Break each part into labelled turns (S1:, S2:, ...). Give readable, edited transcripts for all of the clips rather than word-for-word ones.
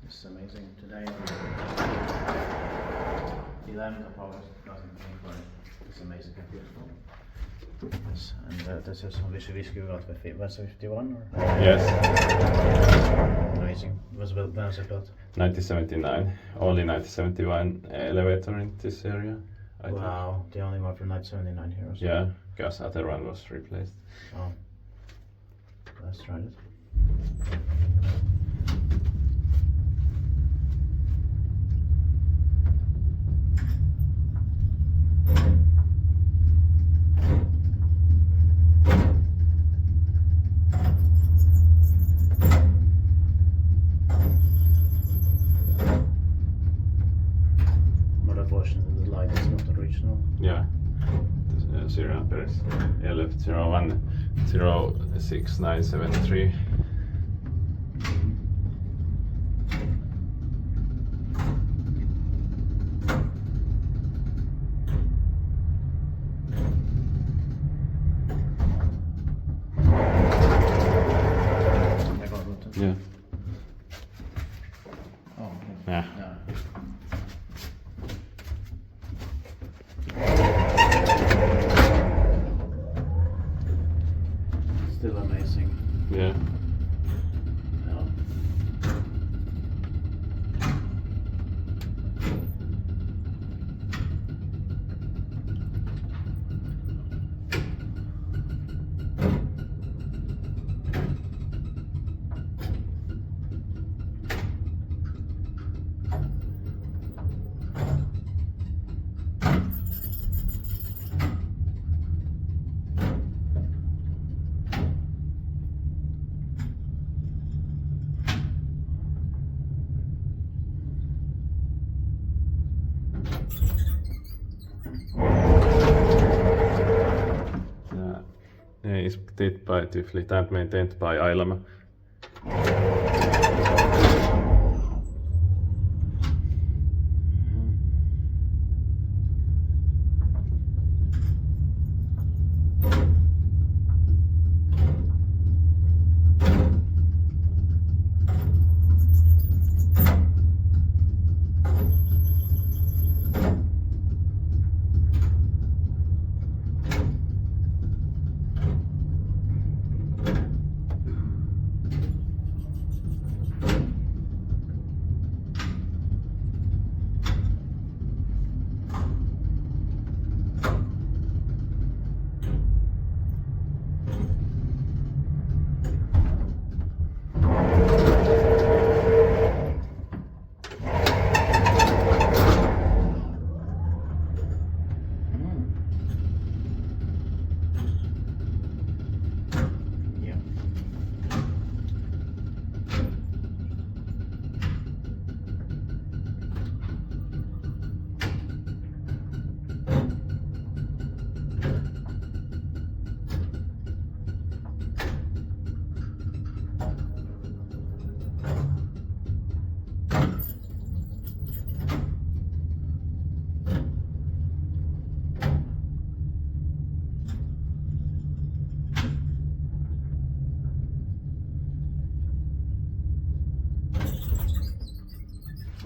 S1: This is amazing. Today, 11th of August 2024. It's amazing and beautiful. Yes, and this is on Viršuliškių gatvė. Was 51 or?
S2: Yes,
S1: Amazing. Was built, when was it built?
S2: 1979. Only 1971 elevator in this area. I think.
S1: Wow, the only one from 1979 here. Was
S2: Yeah, because other one was replaced.
S1: Oh, let's try it. But unfortunately, the light is not original.
S2: Yeah. The serial number is LF01 06973.
S1: I got it.
S2: Yeah.
S1: Oh,
S2: Yeah.
S1: yeah. Still amazing.
S2: Yeah.
S1: Yeah.
S2: Is did by Tyfli and maintained by Ailama.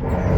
S2: Yeah.